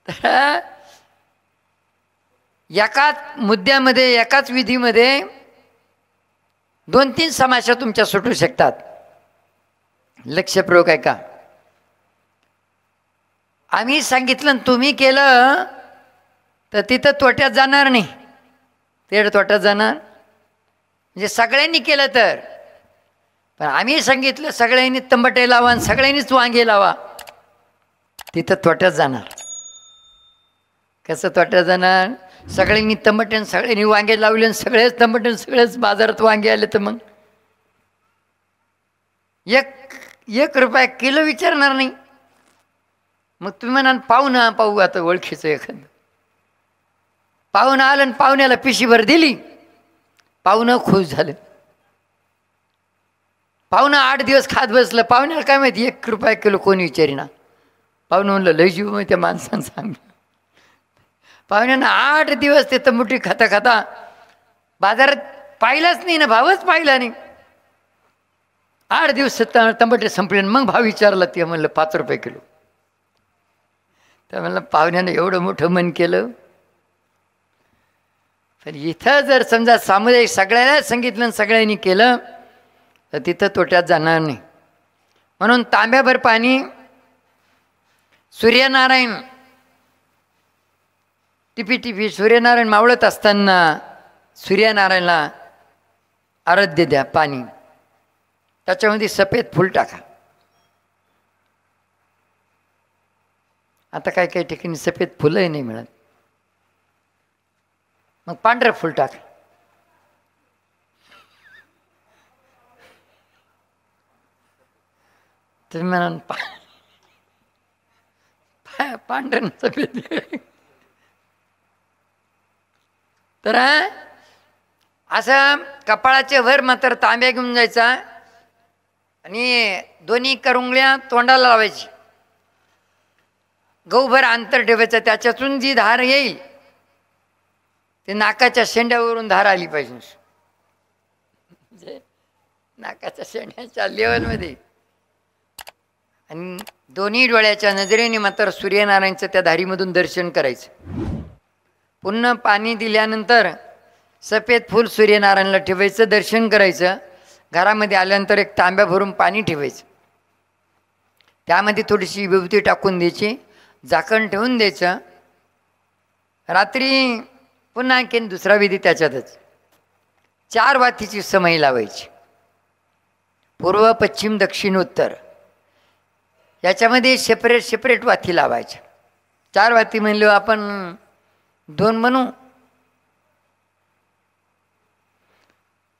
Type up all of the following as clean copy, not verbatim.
तर एकाच मुद्द्यामध्ये एकाच विधीमध्ये 2-3 समाशा तुमच्या सुटू शकतात. लक्षपूर्वक आहे का? आम्ही सांगितलं तुम्ही केलं तर तिथं तोट्यात जाणार नाही, तेड तोट्यात जाणार म्हणजे सगळ्यांनी केलं तर. पण आम्ही सांगितलं सगळ्यांनी तंबाटे लावा आणि सगळ्यांनीच वांगे लावा, तिथं तोट्यात जाणार. कसं तोट्यात जाणार? सगळ्यांनी तंबाटे सगळ्यांनी वांगे लावले आणि सगळेच तंबाटे सगळेच बाजारात वांगे आले तर मग 1 रुपया किलो विचारणार नाही. मग तुम्ही म्हणाल पाहुणा पाहू आता ओळखीचं एखादं पाहुणं आलं आणि पाहुण्याला पिशीभर दिली, पाहुणं खुश झालं. पाहुणं 8 दिवस खात बसलं, पाहुण्याला काय माहिती 1 रुपया किलो कोणी विचारीना. पाहुणं म्हणलं लय जीव मग त्या माणसानं सांगलं. पाहुण्यानं 8 दिवस ते तंबुटी खाता खाता बाजारात पाहिलाच नाही ना, भावच पाहिला नाही. 8 दिवस तंबाटे संपले, मग भाव विचारला. ते म्हणलं 5 रुपये किलो. तर म्हणलं पाहुण्यानं एवढं मोठं मन केलं. पण इथं जर समजा सामुदायिक सगळ्यांना सांगितलं सगळ्यांनी केलं तर तिथं तोट्यात जाणार नाही. म्हणून तांब्याभर पाणी सूर्यनारायण टिपी सूर्यनारायण मावळत असताना सूर्यनारायणला आराध्य द्या पाणी. त्याच्यामध्ये सफेद फूल टाका. आता काही ठिकाणी सफेद फुलंही नाही मिळत, मग पांढरं फुल टाका. तुम्ही म्हणा पांढरं सफेद. तर असं कपाळाचे वर मात्र तांब्या घेऊन जायचा आणि दोन्ही करंगळ्या तोंडाला लावायची. गहूभर अंतर ठेवायचं, त्याच्यातून जी धार येईल ते नाकाच्या शेंड्यावरून धार आली पाहिजे. म्हणजे नाकाच्या शेंड्याच्या लेवलमध्ये. आणि दोन्ही डोळ्याच्या नजरेने मात्र सूर्यनारायणचं त्या धारीमधून दर्शन करायचं. पुन्हा पाणी दिल्यानंतर सफेद फूल सूर्यनारायणला ठेवायचं, दर्शन करायचं. घरामध्ये आल्यानंतर एक तांब्या भरून पाणी ठेवायचं, त्यामध्ये थोडीशी विभूती टाकून द्यायची, झाकण ठेवून द्यायचं. रात्री पुन्हा आणखीन दुसरा विधी त्याच्यातच 4 वातीची समई लावायची. पूर्व पश्चिम दक्षिण उत्तर याच्यामध्ये सेपरेट वाती लावायच्या. 4 वाती म्हणलं आपण 2 म्हणू.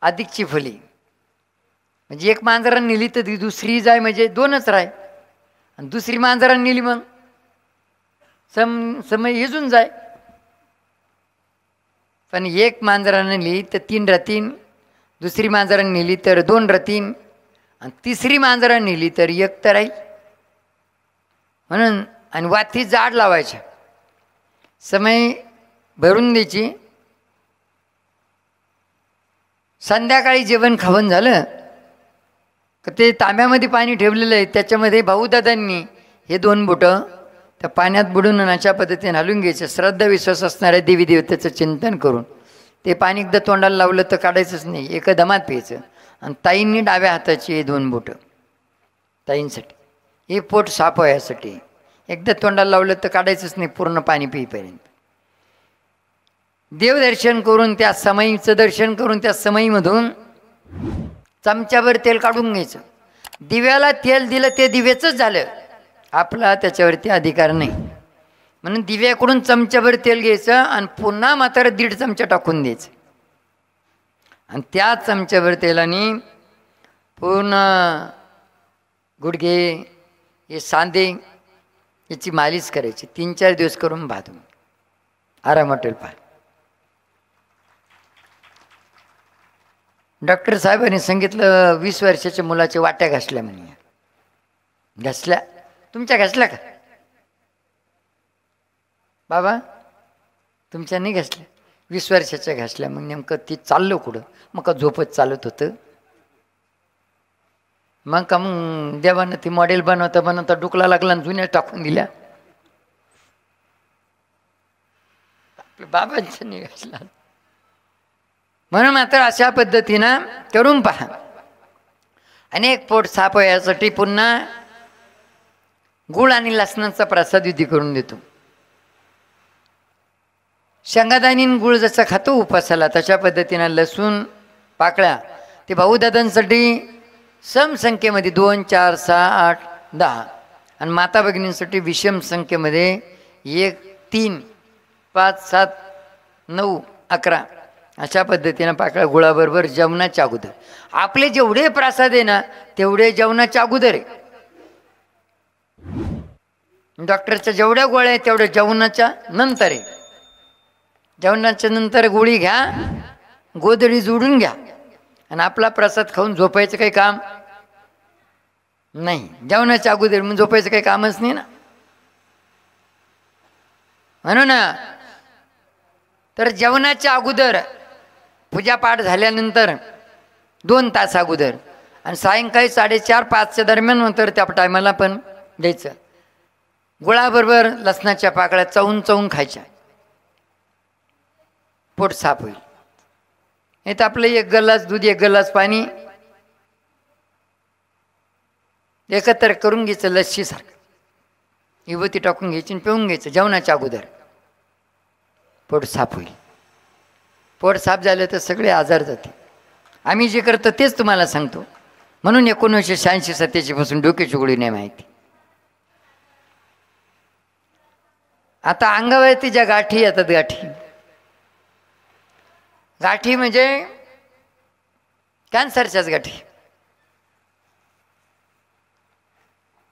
अधिकची फुली म्हणजे एक मांजरानं नेली तर ती दुसरी जाय म्हणजे 2च राय, आणि दुसरी मांजरानं नेली मग समय हिजून जाय. पण एक मांजरानं नेली तर 3 राहतीन, दुसरी मांजरानं नेली तर 2 राहतीन, आणि तिसरी मांजरानं नेली तर 1 तर राहील. म्हणून आणि वाती जाड लावायच्या, समय भरून द्यायची. संध्याकाळी जेवण खावण झालं का ते तांब्यामध्ये पाणी ठेवलेलं आहे, त्याच्यामध्ये भाऊदादांनी हे 2 बोटं त्या पाण्यात बुडून अशा पद्धतीने हलवून घ्यायचं. श्रद्धा विश्वास असणाऱ्या देवी देवतेचं चिंतन करून ते पाणी एकदा तोंडाला लावलं तर काढायचंच नाही, एका दमात प्यायचं. आणि ताईंनी डाव्या हाताची हे 2 बोटं ताईंसाठी, हे पोट साफ व्हायसाठी. एकदा तोंडाला लावलं तर काढायचंच नाही पूर्ण पाणी पिईपर्यंत. देवदर्शन करून त्या समईचं दर्शन करून त्या समईमधून चमच्याभर तेल काढून घ्यायचं. दिव्याला तेल दिलं ते दिव्याचंच झालं, आपला त्याच्यावरती अधिकार नाही. म्हणून दिव्याकडून चमच्याभर तेल घ्यायचं आणि पुन्हा मात्र 1.5 चमचा टाकून द्यायचं. आणि त्या चमच्याभर तेलाने पूर्ण गुडघे हे सांधे याची मालिश करायची. 3-4 दिवस करून भादून आराम वाटेल. पाय डॉक्टर साहेबांनी सांगितलं 20 वर्षाच्या मुलाच्या वाट्या घासल्या म्हणे. घासल्या तुमच्या? घासल्या का बाबा? तुमच्या नाही घासल्या, 20 वर्षाच्या घासल्या. मग नेमकं ती चाललं कुठं? मग का झोपत चालत होतं? मग का मग देवानं ती मॉडेल बनवता डुकला लागला आणि जुन्या टाकून दिल्या. बाबांचं निघाला. म्हणून मात्र अशा पद्धतीनं करून पहा. अनेक पोट साफ यासाठी पुन्हा गुळ आणि लसणाचा प्रसाद विधी करून देतो. शेंगादाणी गुळ जसा खातो उपासाला तशा पद्धतीनं लसूण पाकळ्या ते भाऊदादांसाठी समसंख्येमध्ये 2, 4, 6, 8, 10 आणि माता भगिनींसाठी विषम संख्येमध्ये 1, 3, 5, 7, 9, 11 अशा पद्धतीनं पाकळ्या गुळाबरोबर जेवणाच्या अगोदर. आपले जेवढे प्रसाद आहे ना तेवढे जेवणाच्या अगोदर आहे. डॉक्टरच्या जेवढ्या गोळ्या आहेत तेवढ्या जेवणाच्या नंतर आहे. जेवणाच्या नंतर गोळी घ्या, गोधडी जोडून घ्या आणि आपला प्रसाद खाऊन झोपायचं काही काम नाही. जेवणाच्या अगोदर मग झोपायचं काही कामच नाही ना. म्हणून तर जेवणाच्या अगोदर पूजापाठ झाल्यानंतर 2 तास अगोदर आणि सायंकाळी 4:30-5च्या दरम्यान नंतर त्या टायमाला पण द्यायचं. गुळाबरोबर लसणाच्या पाकळ्या चावून चावून खायच्या. पोट साफ होईल. नाही तर आपलं 1 ग्लास दूध 1 ग्लास पाणी एकत्र करून घ्यायचं लस्सीसारखं, विभूती टाकून घ्यायची आणि पिऊन घ्यायचं जेवणाच्या अगोदर. पोट साफ होईल. पोट साफ झालं तर सगळे आजार जाते. आम्ही जे करतो तेच तुम्हाला सांगतो. म्हणून 1986-87 पासून डोक्याची गोळी नाही माहिती. आता अंगावरती ज्या गाठी येतात, गाठी म्हणजे कॅन्सरच्याच गाठी.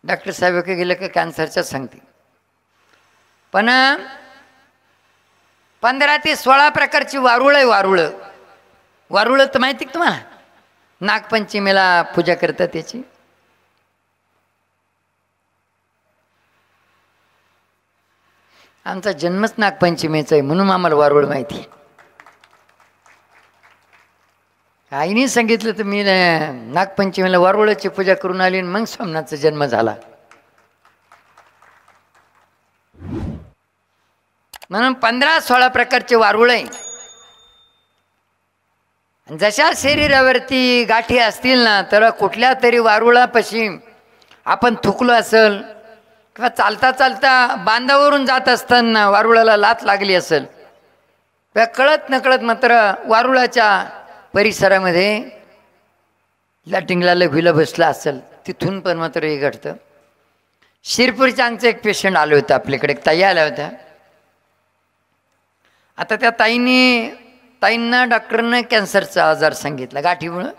डॉक्टर साहेब गेलं की कॅन्सरच्याच सांगते. पण 15 ते 16 प्रकारची वारुळ आहे. वारुळ तर माहिती का तुम्हाला? नागपंचमीला पूजा करतात त्याची. आमचा जन्मच नागपंचमीचा आहे म्हणून आम्हाला वारुळ माहिती. आईने सांगितलं तर मी नागपंचमीला वारुळाची पूजा करून आली आणि मग सोमनाथचा जन्म झाला. म्हणून 15-16 प्रकारचे वारुळ आहे. जशा शरीरावरती गाठी असतील ना तर कुठल्या तरी वारुळापाशी आपण थुकलो असेल किंवा चालता चालता बांधावरून जात असताना वारुळाला लाथ लागली असेल किंवा कळत नकळत मात्र वारुळाच्या परिसरामध्ये लॅटिंगला लघवीला बसला असेल तिथून पण मात्र हे घडतं. शिरपूरच्या आमचं एक पेशंट आलं होतं आपल्याकडे, ताई आल्या होत्या. आता त्या ताईंना डॉक्टरनं कॅन्सरचा आजार सांगितला गाठीमुळं.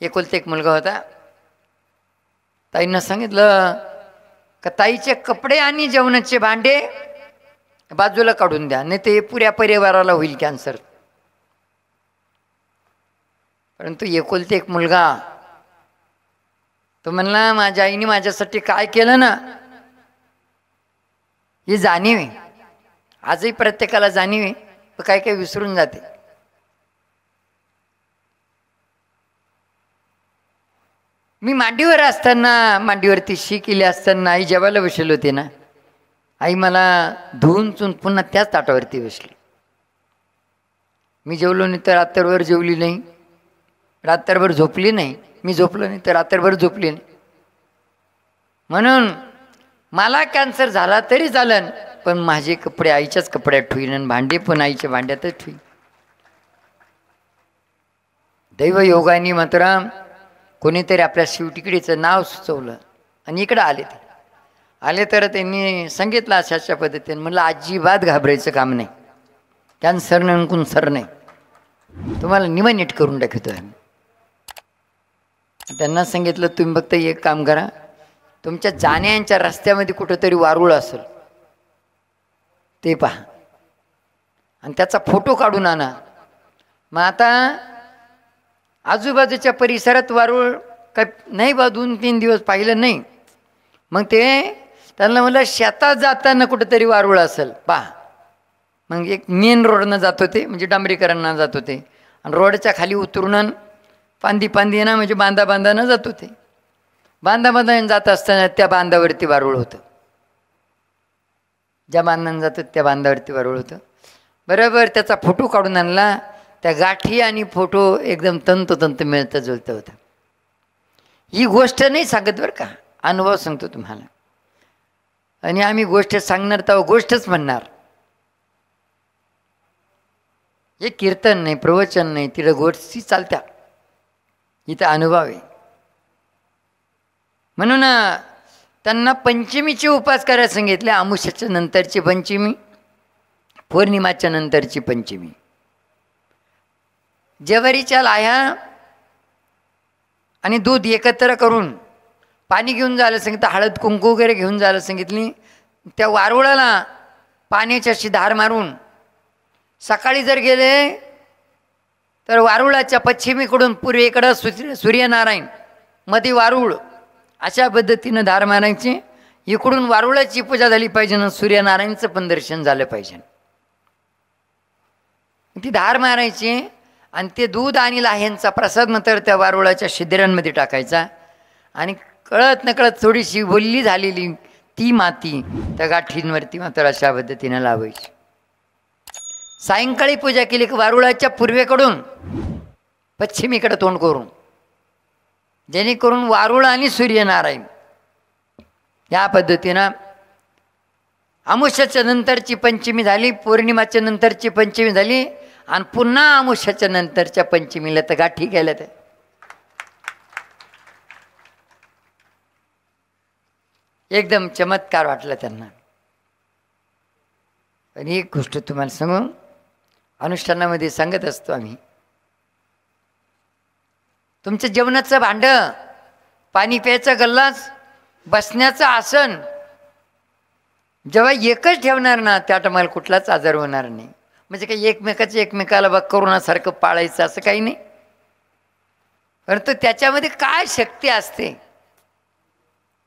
एकुलता एक मुलगा होता. ताईंना सांगितलं का ताईचे कपडे आणि जेवणाचे भांडे बाजूला काढून द्या, नाही ते पुऱ्या परिवाराला होईल कॅन्सर. परंतु एकुलते एक मुलगा तो म्हणला माझ्या आईने माझ्यासाठी काय केलं ना ही जाणीव आहे. आजही प्रत्येकाला जाणीव आहे, पण काय काय विसरून जाते. मी मांडीवर असताना, मांडीवरती शी केली असताना आई जेवायला बसले होते ना, आई मला धुवून चुन पुन्हा त्याच ताटावरती बसली. मी जेवलो नाही तर रात्रभर जेवली नाही, रात्रभर झोपली नाही. मी झोपलो नाही तर रात्रभर झोपली नाही. म्हणून मला कॅन्सर झाला तरी चालन, पण माझे कपडे आईच्याच कपड्यात ठेवीन आणि भांडे पण आईच्या भांड्यातच ठेवीन. दैवयोगाने मात्र कोणीतरी आपल्या शिवटिकडीचं नाव सुचवलं आणि इकडं आले तर त्यांनी सांगितलं अशा पद्धतीने. म्हणलं अजिबात घाबरायचं काम नाही, कॅन्सर नंकून सर नाही, तुम्हाला निम नीट करून टाकतो आम्ही. त्यांना सांगितलं तुम्ही फक्त एक काम करा, तुमच्या जाण्याच्या रस्त्यामध्ये कुठंतरी वारुळ असेल ते पहा आणि त्याचा फोटो काढून आणा. मग आता आजूबाजूच्या परिसरात वारुळ काय नाही बा, 2-3 दिवस पाहिलं नाही. मग ते त्यांना म्हणलं शेतात जाताना कुठंतरी वारुळ असेल पहा. मग एक मेन रोडनं जात होते, म्हणजे डांबरीकरांना जात होते आणि रोडच्या खाली उतरून पांदी ना म्हणजे बांधानं जात होते. बांधानं जात असताना त्या बांधावरती वारुळ होतं. ज्या बांधानं जातात त्या बांधावरती वारुळ होतं. बरोबर त्याचा फोटो काढून आणला. त्या गाठी आणि फोटो एकदम तंतोतंत मिळतं जुळतं होतं. ही गोष्ट नाही सांगत बरं का, अनुभव सांगतो तुम्हाला. आणि आम्ही गोष्ट सांगणार तेव्हा गोष्टच म्हणणार. हे कीर्तन नाही, प्रवचन नाही, तिथं गोष्टी चालत्या, इथं अनुभव आहे. म्हणून त्यांना पंचमीचे उपास करायला सांगितले. अमावस्येच्या नंतरची पंचमी, पौर्णिमाच्या नंतरची पंचमी. ज्वारीच्या लाह्या आणि दूध एकत्र करून पाणी घेऊन जायला सांगितलं. हळद कुंकू वगैरे घेऊन जायला सांगितली. त्या वारुळाला पाण्याची अशी धार मारून सकाळी जर गेले तर वारुळाच्या पश्चिमेकडून पूर्वेकडं सूर्यनारायण, मध्ये वारुळ, अशा पद्धतीनं धार मारायची. इकडून वारुळाची पूजा झाली पाहिजे ना, सूर्यनारायणचं पण दर्शन झालं पाहिजे. ती धार मारायची आणि ते दूध आणि लाह्यांचा प्रसाद मात्र त्या वारुळाच्या शिद्रांमध्ये टाकायचा. आणि कळत नकळत थोडीशी ओल्ली झालेली ती माती त्या गाठींवरती मात्र अशा पद्धतीनं लावायची. सायंकाळी पूजा केली की वारुळाच्या पूर्वेकडून पश्चिमेकडे तोंड करून, जेणेकरून वारुळ आणि सूर्यनारायण या पद्धतीनं अमावस्येच्या नंतरची पंचमी झाली, पौर्णिमाच्या नंतरची पंचमी झाली आणि पुन्हा अमावस्येच्या नंतरच्या पंचमीला तर गाठी गेल्या. त्या एकदम चमत्कार वाटला त्यांना. आणि एक गोष्ट तुम्हाला सांगू, अनुष्ठानामध्ये सांगत असतो आम्ही, तुमचं जेवणाचं भांडं, पाणी प्यायचा गल्लास, बसण्याचं आसन जेव्हा एकच ठेवणार ना, त्या टायमाला कुठलाच आजार होणार नाही. म्हणजे काही एकमेकाला बघ करोनासारखं पाळायचं असं काही नाही. परंतु त्याच्यामध्ये काय शक्ती असते.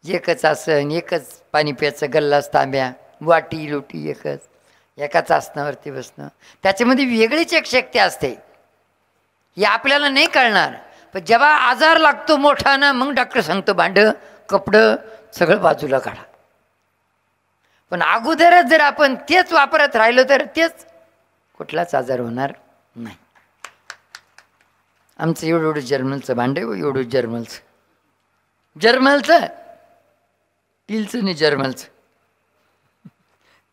एकच आसन, एकच पाणी प्यायचं गल्लास, तांब्या, वाटी लोटी एकच, एकाच आसनावरती बसणं, त्याच्यामध्ये वेगळीच एक शक्ती असते. हे आपल्याला नाही कळणार. पण जेव्हा आजार लागतो मोठा ना, मग डॉक्टर सांगतो भांडं कपडं सगळं बाजूला काढा. पण अगोदरच जर आपण तेच वापरत राहिलो तर तेच कुठलाच आजार होणार नाही. आमचं एवढं जर्मलचं भांडं, एवढं जर्मलचं स्टीलचं नाही, जर्मलचं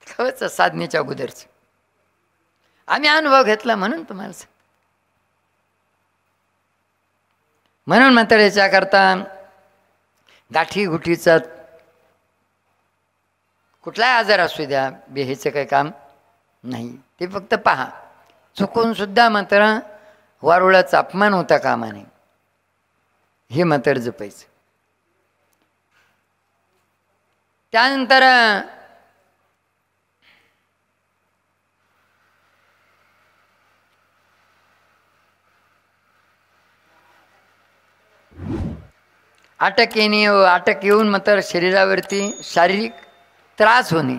खवचं, साधनेच्या अगोदरचं. आम्ही अनुभव घेतला म्हणून तुम्हाला म्हणून मात्र याच्याकरता गाठी गुठीचा कुठलाही आजार असू द्या, बेहेचं काही काम नाही. ते फक्त पहा, चुकून सुद्धा मात्र वारुळाचा अपमान होता कामा नये, हे मात्र जपायचं. त्यानंतर अटक येणे, अटक येऊन मात्र शरीरावरती शारीरिक त्रास होणे.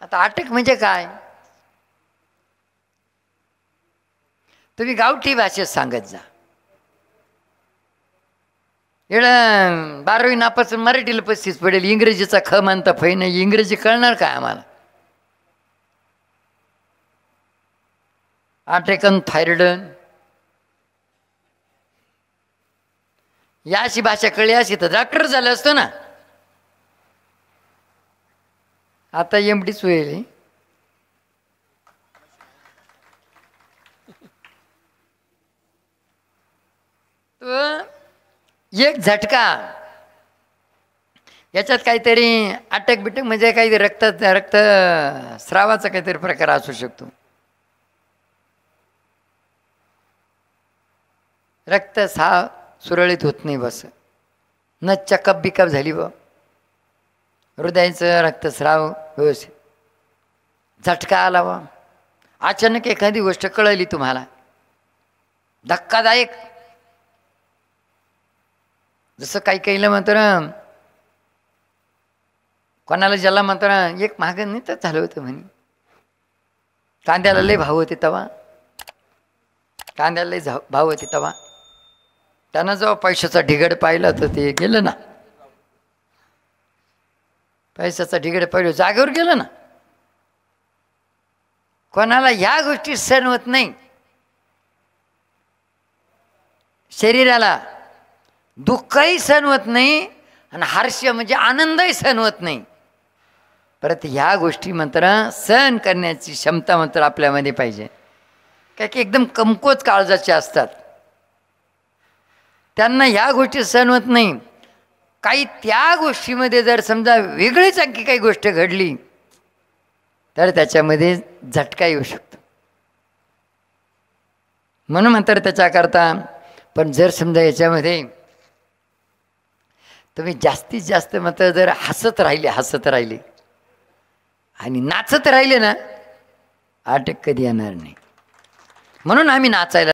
आता अटक म्हणजे काय, तुम्ही गावठी भाषेत सांगत जा. एवढं 12वी नापासून मराठीला 35 पडेल, इंग्रजीचा ख म्हणता फै नाही, इंग्रजी कळणार काय आम्हाला. अटॅकन थायरॉइड या अशी भाषा कळली अशी तर डॉक्टर झालं असतो ना. आता एमडीच होईल. तो एक झटका, याच्यात काहीतरी अटक बिटक म्हणजे काही रक्त स्रावाचा काहीतरी प्रकार असू शकतो. रक्त सुरळीत होत नाही बस, न चकप बिकप झाली व हृदयाचं रक्तस्राव व्यवस्थित, झटका आला व अचानक एखादी गोष्ट कळली तुम्हाला धक्कादायक. जसं काही काहीला मात्र कोणाला ज्याला मात्र एक मागं नाही तर झालं होतं म्हणे, कांद्याला लय भाव होते तवा, कांद्याला लय भाव होते तवा. त्यानं जेव्हा पैशाचा ढिगड पाहिला तर ते गेलं ना. पैशाचा ढिगडे पडलो जागेवर गेलं ना. कोणाला ह्या गोष्टी सहन होत नाही. शरीराला दुःखही सहन होत नाही आणि हास्य म्हणजे आनंदही सहन होत नाही. परत ह्या गोष्टी मात्र सहन करण्याची क्षमता मात्र आपल्यामध्ये पाहिजे. काय की एकदम कमकुवत काळजाचे असतात, त्यांना ह्या गोष्टी सहन होत नाही. काही त्या गोष्टीमध्ये जर समजा वेगळीच आणखी काही गोष्ट घडली तर त्याच्यामध्ये झटका येऊ शकतो. म्हणून मात्र त्याच्याकरता पण जर समजा याच्यामध्ये तुम्ही जास्तीत जास्त मात्र जर हसत राहिले आणि नाचत राहिले ना, अटक कधी येणार नाही. म्हणून आम्ही नाचायला